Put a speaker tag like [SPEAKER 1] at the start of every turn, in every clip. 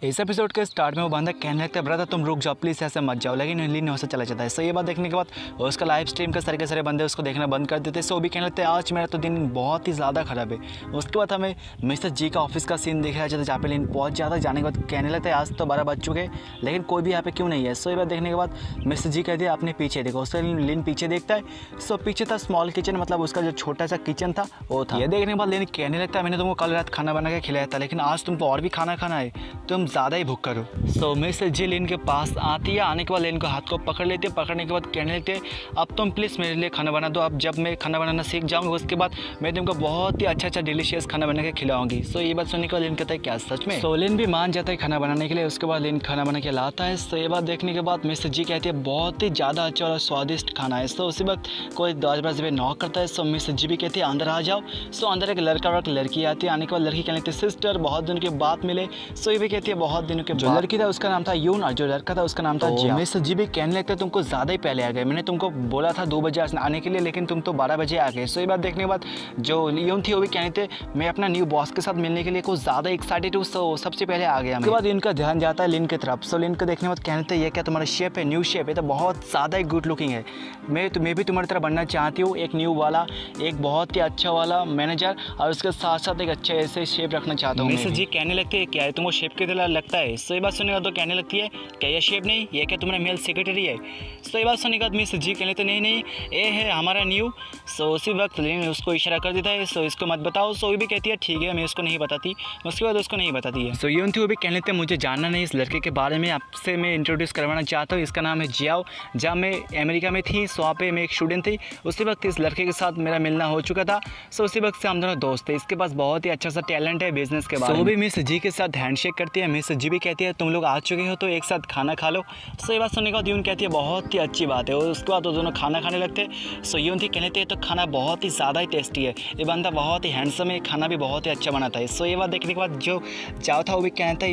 [SPEAKER 1] इस एपिसोड के स्टार्ट में वो बंदा कहने लगता है ब्रदर तुम रुक जाओ प्लीज़, ऐसे मत जाओ, लेकिन लीन वहाँ से चला जाता है। सो ये बात देखने के बाद उसका लाइव स्ट्रीम के सारे बंदे उसको देखना बंद कर देते हैं। सो भी कहने लगते हैं आज मेरा तो दिन बहुत ही ज़्यादा ख़राब है। उसके बाद हमें मिस्टर जी का ऑफिस का सीन दिखाया जाता है जहाँ पे लीन पहुँच जाता है। जाने के बाद कहने लगता है आज तो 12 बज चुके लेकिन कोई भी यहाँ पे क्यों नहीं है। सो ये बात देखने के बाद मिस्टर जी कहते हैं अपने पीछे देखो। उससे लीन पीछे देखता है। सो पीछे था स्मॉल किचन, मतलब उसका जो छोटा सा किचन था वो था। ये देखने के बाद लीन कहने लगता है मैंने तुमको कल रात खाना बना के खिलाया था लेकिन आज तुमको और भी खाना खाना है, तुम ज़्यादा ही भूख करो। सो मिस्टर जी लेन के पास आती है। आने के बाद लेन को हाथ को पकड़ लेते हैं। पकड़ने के बाद कहने लगते हैं अब तुम प्लीज़ मेरे लिए खाना बना दो। अब जब मैं खाना बनाना सीख जाऊँगी उसके बाद मैं तुमको बहुत ही अच्छा डिलीशियस खाना बना के खिलाऊंगी। सो ये बात सुनने के बाद लेन कहता है क्या सच में। सो लेन भी मान जाता है खाना बनाने के लिए। उसके बाद लेन खाना बना के लाता है। सो ये बात देखने के बाद मिस्टर जी कहते हैं बहुत ही ज़्यादा अच्छा और स्वादिष्ट खाना है। सो उसी वक्त कोई दरवाजे पे नॉक करता है। सो मिस्टर जी भी कहते हैं अंदर आ जाओ। सो अंदर एक लड़का और एक लड़की आती है। आने के बाद लड़की कहने लगती है सिस्टर बहुत दिनों के बाद मिले। सो ये भी कहती है बहुत दिनों के बाद। लड़की था उसका नाम था यून और जो लड़का था उसका नाम था जिया। मिस्टर जी भी कहने लगते तुमको ज़्यादा ही पहले आ गए, मैंने तुमको बोला था 2 बजे आने के लिए लेकिन तुम तो 12 बजे आ गए। सो ये बात देखने के बाद जो यून थी वो भी कहने थे मैं अपना न्यू बॉस के साथ मिलने के लिए कुछ ज़्यादा एक्साइटेड हूँ। सो सबसे पहले आ गया। उसके बाद इनका ध्यान जाता है लिन की तरफ। सो लिन को देखने के बाद कहने थे ये क्या तुम्हारा शेप है, न्यू शेप है, तो बहुत ज़्यादा ही गुड लुकिंग है। मैं भी तुम्हारी तरह बनना चाहती हूँ, एक न्यू वाला, एक बहुत ही अच्छा वाला मैनेजर और उसके साथ साथ एक अच्छे ऐसे शेप रखना चाहता हूँ। मिस्टर जी कहने लगते हैं क्या है तुमको शेप की तरह लगता है। सो ये बात सुनने के बाद तो कहने लगती है क्या ये शेप नहीं, ये क्या तुम्हारा मेल सेक्रेटरी है। सो ये बात सुनने के बाद मिस्टर जी कहने लगते नहीं ये है हमारा न्यू। सो उसी वक्त लिन उसको इशारा कर देता है सो इसको मत बताओ। सो वो भी कहती है ठीक है मैं उसको नहीं बताती। उसके बाद उसको नहीं बताती है। सो यून थी वो भी कहने लगते मुझे जानना नहीं इस लड़के के बारे में, आपसे मैं इंट्रोड्यूस करवाना चाहता हूँ। इसका नाम है जियाओ। जब मैं अमेरिका में थी सो वहाँ पे मैं एक स्टूडेंट थी। उसी वक्त इस लड़के के साथ मेरा मिलना हो चुका था। सो उसी वक्त से हम दोनों दोस्त थे। इसके पास बहुत ही अच्छा सा टैलेंट है बिजनेस के बारे में। वो भी मिस्टर जी के साथ हैंडशेक करती है। मिस्टर जी भी कहती है तुम लोग आ चुके हो तो एक साथ खाना खा लो। सो ये बात सुनने के बाद यून कहती है बहुत ही अच्छी बात है। और उसके बाद वो दोनों खाना खाने लगते हैं। सो यून थी कहते हैं तो खाना बहुत ही ज़्यादा ही टेस्टी है, ये बंदा बहुत ही हैंडसम है, खाना भी बहुत ही अच्छा बनाता है। सो ये बात देखने के बाद जो जाओ था वो भी कहता है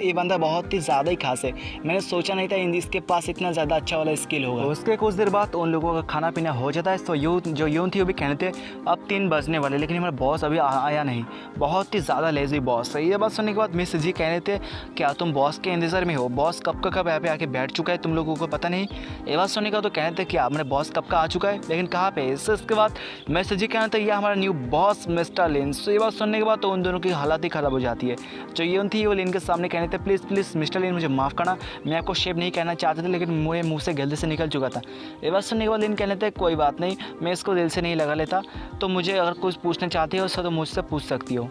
[SPEAKER 1] ये बंदा बहुत ही ज़्यादा ही खास है, मैंने सोचा नहीं था इसके पास इतना ज़्यादा अच्छा वाला स्किल होगा। उसके कुछ देर बाद उन लोगों का खाना पीना हो जाता है। सो यून थी वो भी कहते हैं अब 3 बजने वाले लेकिन हमारा बॉस अभी आया नहीं, बहुत ही ज़्यादा लेजी बॉस। ये बात सुनने के बाद मिस्टर जी कह रहे थे क्या तुम बॉस के इंतज़ार में हो, बॉस कब यहाँ पे आके बैठ चुका है तुम लोगों को पता नहीं। ये बात सुनने का तो कहते थे क्या मेरा बॉस कब का आ चुका है लेकिन कहाँ पे। इसके बाद मिस्टर जी कहते हैं ये हमारा न्यू बॉस मिस्टर लिन। सो ये बात सुनने के बाद तो उन दोनों की हालत ही ख़राब हो जाती है। जो यून थी वो लिन के सामने कहने थे प्लीज़ मिस्टर लिन मुझे माफ़ करना, मैं आपको शेप नहीं कहना चाहते थे लेकिन मेरे मुँह से गलती से निकल चुका था। ये बात सुनने के बाद लिन कहने थे कोई बात नहीं, मैं इसको दिल से नहीं लगा लेता, तो मुझे अगर कुछ पूछना चाहती हो तो मुझसे पूछ सकती हो।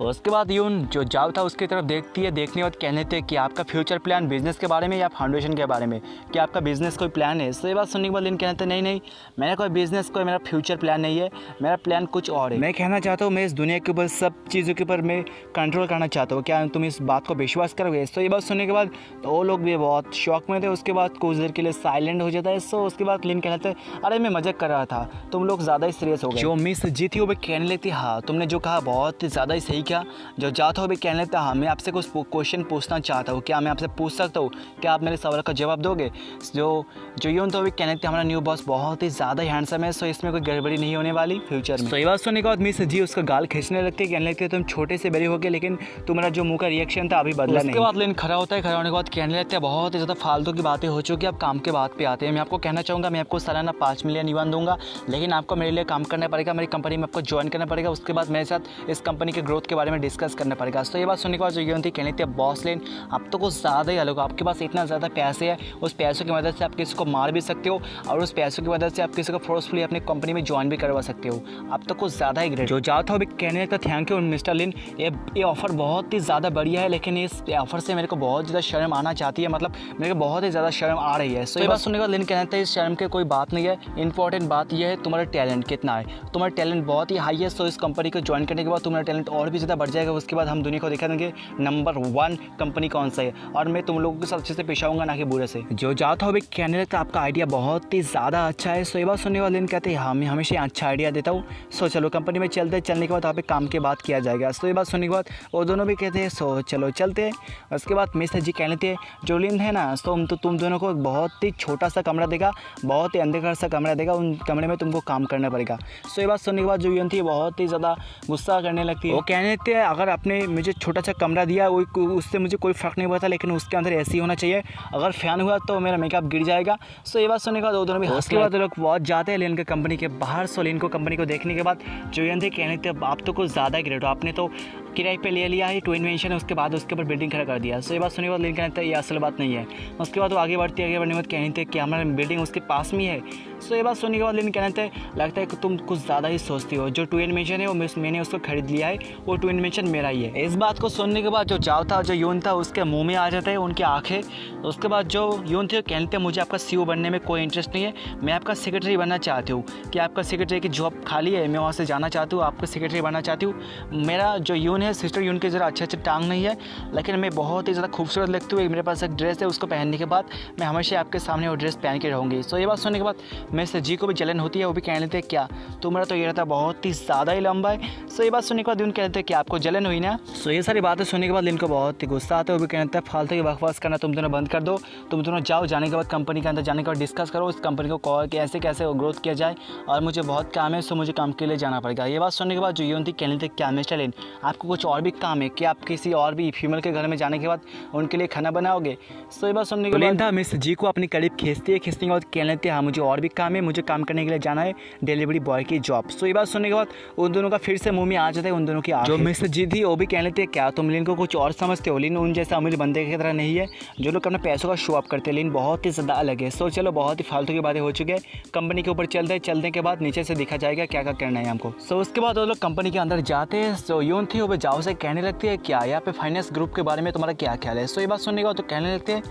[SPEAKER 1] उसके बाद यून जो जाओ था उसकी तरफ देखती है। देखने के बाद कहने थे कि आपका फ्यूचर प्लान बिजनेस के बारे में या फाउंडेशन के बारे में, कि आपका बिजनेस कोई प्लान है। सो ये बात सुनने के बाद लिन कहते हैं नहीं मेरा कोई बिजनेस कोई मेरा फ्यूचर प्लान नहीं है, मेरा प्लान कुछ और है। मैं कहना चाहता हूँ मैं इस दुनिया के ऊपर सब चीज़ों के ऊपर मैं कंट्रोल करना चाहता हूँ, क्या तुम इस बात को विश्वास करोगे। सो ये बात सुनने के बाद वो लोग भी बहुत शौक में थे। उसके बाद कुछ देर के लिए साइलेंट हो जाता है। सो उसके बाद लिन कहते हैं अरे मैं मजाक कर रहा था, तुम लोग ज़्यादा ही सीरियस हो गए। जो मिस जी थी वो भी कहने लगती हाँ तुमने जो कहा बहुत ही ज़्यादा ही सही किया। जो जाता हो भी कहने लगता हाँ मैं आपसे कुछ क्वेश्चन पूछना चाहता हूँ, क्या मैं आपसे पूछ सकता हूँ, क्या आप मेरे सवाल का जवाब दोगे। जो यून तो भी कहने लगते हमारा न्यू बॉस बहुत ही ज़्यादा ही हैंडसम है, सो इसमें कोई गड़बड़ी नहीं होने वाली फ्यूचर में। तो ये बात सुनने के बाद मिस जी उसका गाल खींचने लगती है, कहने लगते तुम छोटे से बड़े हो गए लेकिन तुम्हारा जो मुँह का रिएक्शन था अभी बदला नहीं। उसके बाद लेन खड़ा होता है। खड़ा होने के बाद कहने लगते हैं बहुत ही ज़्यादा फालतू की बातें हो चुकी, अब काम के बात पे आते हैं। मैं आपको कहना चाहूँगा मैं आपको सालाना 5 मिलियन युआन दूंगा लेकिन आपको मेरे लिए काम करना पड़ेगा, मेरी कंपनी में आपको ज्वाइन करना पड़ेगा, उसके बाद मेरे साथ इस कंपनी के ग्रोथ के बारे में डिस्कस करना पड़ेगा। तो ये बात सुनने के बाद जो यून थी कहने लगती है बॉस लेन आप तो कुछ ज़्यादा ही अलग हो, आपके पास इतना ज़्यादा पैसे है, उस पैसों की मदद से आप किसी को मार भी सकते हो और उस पैसों की मदद से आप किसी को फोर्सफुली अपनी कंपनी में ज्वाइन भी करवा सकते हो, आप तो कुछ ज़्यादा ही ग्रेट। जो जाता हो भी कहने लगता थैंक यू मिस्टर लिन, ये ऑफ़र बहुत ही ज़्यादा बढ़िया है लेकिन इस ऑफ़र से मेरे को बहुत ज़्यादा शर्म आना चाहती है, मतलब मेरे को बहुत ही ज़्यादा शर्म आ रही है। सो ये बात सुनने के बाद लिन कहते हैं इस शर्म की कोई बात नहीं है, इंपॉर्टेंट बात यह है तुम्हारा टैलेंट कितना है, तुम्हारा टैलेंट बहुत ही हाई है। सो इस कंपनी को ज्वाइन करने के बाद तुम्हारा टैलेंट और भी ज़्यादा बढ़ जाएगा, उसके बाद हम दुनिया को दिखा देंगे नंबर 1 कंपनी कौन सा है और मैं तुम लोगों के साथ अच्छे से पेश आऊँगा ना कि बुरे से। जो जाता हो भी कहने लगता आपका आइडिया बहुत ही ज़्यादा अच्छा है। सो ये बात सुनने वाले कहते हैं हाँ मैं हमेशा अच्छा आइडिया देता हूँ। सो चलो कंपनी में चलने के बाद वहाँ पे काम की बात किया जाएगा। सो ये बात सुनने के बाद वो दोनों भी कहते हैं सो चलो चलते हैं। उसके बाद मिस्टर जी कह लेते हैं जो लिन है ना सो तुम दोनों को बहुत ही छोटा सा कमरा देगा, बहुत ही अंधकार सा कमरा देगा, उन कमरे में तुमको काम करना पड़ेगा। सो ये बात सुनने के बाद जो यून थी बहुत ही ज़्यादा गुस्सा करने लगती है। वो कहने लेते हैं अगर आपने मुझे छोटा सा कमरा दिया वो उससे मुझे कोई फ़र्क नहीं पड़ता, लेकिन उसके अंदर एसी होना चाहिए। अगर फ़ैन हुआ तो मेरा मेकअप गिर जाएगा। सो ये बात सुनने के बाद वो दोनों भी उसके बाद लोग बहुत जाते हैं लेन के कंपनी के बाहर। सो लेन को कंपनी को देखने के बाद जो ये थे कहने थे आप तो कुछ ज़्यादा ग्रेट हो, आपने तो किराए पे ले लिया है टू इन्वेंशन है, उसके बाद उसके ऊपर बिल्डिंग खड़ा कर दिया। सो ये बात सुनने के बाद लेन कहते हैं ये असल बात नहीं है। उसके बाद वो आगे बढ़ने के बाद कहने थे कि हमारा बिल्डिंग उसके पास में है। सो ये बात सुनने के बाद लेन कहते हैं लगता है कि तुम कुछ ज़्यादा ही सोचती हो, जो टू इन्वेंशन है वो मैंने उसको खरीद लिया है, वो टू इन्वेंशन मेरा ही है। इस बात को सुनने के बाद जो जाओ था जो यून था उसके मुँह में आ जाता है उनकी आँखें। उसके बाद जो यून थे कहते हैं मुझे आपका CEO बनने में कोई इंटरेस्ट नहीं है, मैं आपका सेक्रेटरी बनना चाहती हूँ कि आपका सेक्रेटरी की जॉब खाली है, मैं वहाँ से जाना चाहती हूँ, आपका सेक्रेटरी बनना चाहती हूँ। मेरा जो यून है सिस्टर यून के ज़रा अच्छे टांग नहीं है, लेकिन मैं बहुत ही ज़्यादा खूबसूरत लगती हूँ। मेरे पास एक ड्रेस है, उसको पहनने के बाद मैं हमेशा आपके सामने वो ड्रेस पहन के रहूँगी। सो ये बात सुनने के बाद मिस्टर जी को भी जलन होती है, वो भी कह लेते हैं क्या तुम्हारा तो ये रहता बहुत ही ज़्यादा ही लंबा है। सो ये बात सुनने के बाद उन कहते हैं कि आपको जलन हुई ना। सो ये सारी बातें सुनने के बाद इनको बहुत ही गुस्सा आता है, वो भी कहते हैं फालतू की बकवास करना तुम दोनों बंद कर दो, तुम दोनों जाओ, जाने के बाद कंपनी के अंदर जाने के बाद डिस्कस करो उस कंपनी को कॉल कैसे कैसे ग्रोथ किया जाए, और मुझे बहुत काम है सो मुझे काम के लिए जाना पड़ेगा। ये बात सुनने के बाद जो यून थी कहने थे क्या मिस्टर लेन आपको कुछ और भी काम है कि आप किसी और भी फीमेल के घर में जाने के बाद उनके लिए खाना बनाओगे। सो ये बात सुनने के बाद था मिस जी को अपनी करीब खींचती के बाद कह लेते हैं हाँ मुझे और भी काम है, मुझे काम करने के लिए जाना है, डिलीवरी बॉय की जॉब। सो ये बात सुनने के बाद उन दोनों का फिर से मुंह में आ जाता है उन दोनों की जो मिस जी थी वो भी कह लेते हैं क्या तुम लिन को कुछ और समझते हो, लिन उन जैसा अमीर बंदे की तरह नहीं है जो लोग अपने पैसों का शो अप करते हैं, लिन बहुत ही ज़्यादा अलग है। सो चलो बहुत ही फालतू की बातें हो चुकी है, कंपनी के ऊपर चलने के बाद नीचे से दिखा जाएगा क्या क्या करना है हमको। सो उसके बाद वो लोग कंपनी के अंदर जाते हैं। सो यून थी वो जाओ से कहने लगती है क्या यहाँ पे फाइनेंस ग्रुप के बारे में तुम्हारा क्या ख्याल है। सो ये बात सुनने के बाद तो कहने लगते हैं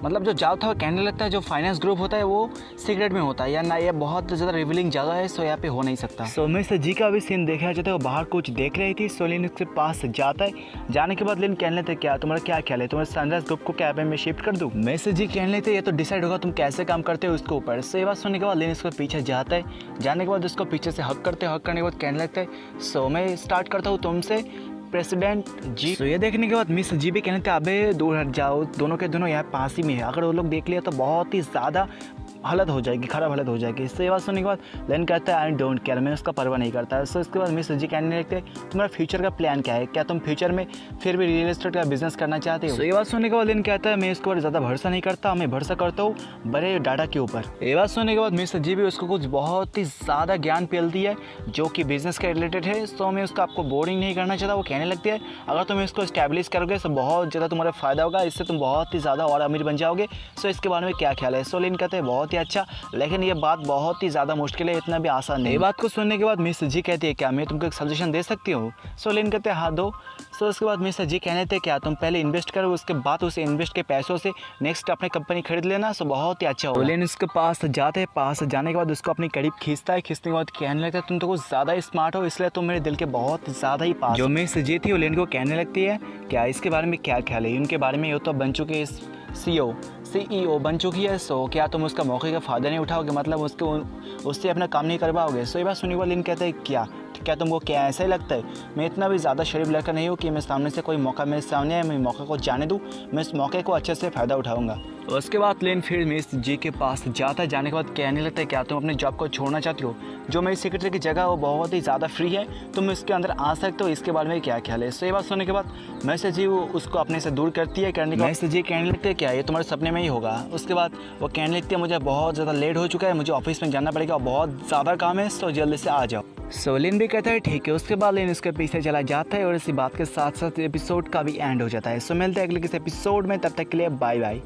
[SPEAKER 1] मतलब जो जाओ था वो कहने लगता है जो फाइनेंस ग्रुप होता है वो सीक्रेट में होता है या ना, ये बहुत ज़्यादा रिवीलिंग जगह है, सो यहाँ पे हो नहीं सकता। सो मिस्टर जी का भी सीन देखा जाता है, वो बाहर कुछ देख रही थी। सो लिन उसके पास जाता है, जाने के बाद लिन कहने लगते क्या तुम्हारा क्या ख्याल है, तुम्हारे सनराइज ग्रुप को क्या में शिफ्ट कर दूँ। मिस्टर जी कहने लगते ये तो डिसाइड होगा तुम कैसे काम करते हो उसके ऊपर। सो ये बात सुनने के बाद लिन उसके पीछे जाता है, जाने के बाद उसको पीछे से हक करने के बाद कहने लगता है सो मैं स्टार्ट करता हूँ तुमसे प्रेसिडेंट जी। तो ये देखने के बाद मिस जी भी कहने थे अबे दूर हट जाओ, दोनों के दोनों यहाँ पास ही में है, अगर वो लोग देख लिया तो बहुत ही ज़्यादा हालत हो जाएगी, खराब हालत हो जाएगी। इससे ये बात सुनने के बाद लेन कहता है आई डोंट केयर, मैं उसका परवाह नहीं करता है। सो इसके बाद मिस जी कहने लगते तुम्हारा फ्यूचर का प्लान क्या है, क्या तुम फ्यूचर में फिर भी रियल एस्टेट का बिजनेस करना चाहते हो। तो ये बात सुनने के बाद लेन कहता है मैं इसके ऊपर ज़्यादा भरोसा नहीं करता, मैं भरोसा करता हूँ बड़े डाटा के ऊपर। ये बात सुनने के बाद मिस जी भी उसको कुछ बहुत ही ज़्यादा ज्ञान पेलती है जो कि बिजनेस के रिलेटेड है। सो मैं उसका आपको बोरिंग नहीं करना चाहता। वो कहने लगती है अगर तुम इसको इस्टेब्लिश करोगे तो बहुत ज़्यादा तुम्हारा फ़ायदा होगा, इससे तुम बहुत ही ज़्यादा और अमीर बन जाओगे। सो इसके बारे में क्या ख्याल है। सो लेन कहते हैं बहुत ही अच्छा, लेकिन ये बात बहुत ही ज़्यादा मुश्किल है, इतना भी आसान नहीं। ये बात को सुनने के बाद मिस जी कहती है क्या मैं तुमको एक सजेशन दे सकती हूँ। सो लेन कहते हैं हाँ दो। सो उसके बाद मिस जी कहने थे क्या तुम पहले इन्वेस्ट करो, उसके बाद उस इन्वेस्ट के पैसों से नेक्स्ट अपनी कंपनी खरीद लेना, सो बहुत ही अच्छा होगा। लेन उसके पास जाते हैं, पास जाने के बाद उसको अपनी करीब खींचता है, खींचने के बाद कहने लगता है तुम तो कुछ ज़्यादा स्मार्ट हो, इसलिए तुम मेरे दिल के बहुत ज़्यादा ही पास। जो मिस जी थी वो लेन को कहने लगती है क्या इसके बारे में क्या ख्याल है, उनके बारे में ये तो बन चुके CEO बन चुकी है। सो क्या तुम उसका मौके का फ़ायदा नहीं उठाओगे, मतलब उससे अपना काम नहीं कर पाओगे। सो ये बात सुनने के बाद लिन कहते हैं क्या तुमको क्या ऐसा ही लगता है, मैं इतना भी ज़्यादा शरीफ लड़का नहीं हूँ कि मैं सामने से कोई मौका मेरे सामने है मैं मौके को जाने दूँ, मैं इस मौके को अच्छे से फ़ायदा उठाऊँगा। उसके बाद लेन फिर मिस जी के पास जाता है, जाने के बाद कहने लगता है क्या तुम अपने जॉब को छोड़ना चाहती हो, जो मेरी सेक्रेटरी की जगह वो बहुत ही ज़्यादा फ्री है, तुम इसके अंदर आ सकते हो, इसके बारे में क्या ख्याल है। सो ये बात सुनने के बाद मैसेज जी वो उसको अपने से दूर करती है, करने के मैसेज जी कहने लगते हैं क्या ये तुम्हारे सपने में ही होगा। उसके बाद वो कहने लगती है मुझे बहुत ज़्यादा लेट हो चुका है, मुझे ऑफिस में जाना पड़ेगा और बहुत ज़्यादा काम है, सो जल्दी से आ जाओ। सो लिन भी कहता है ठीक है। उसके बाद लिन उसके पीछे चला जाता है और इसी बात के साथ साथ एपिसोड का भी एंड हो जाता है। सो मिलते हैं अगले किसी एपिसोड में, तब तक के लिए बाय बाय।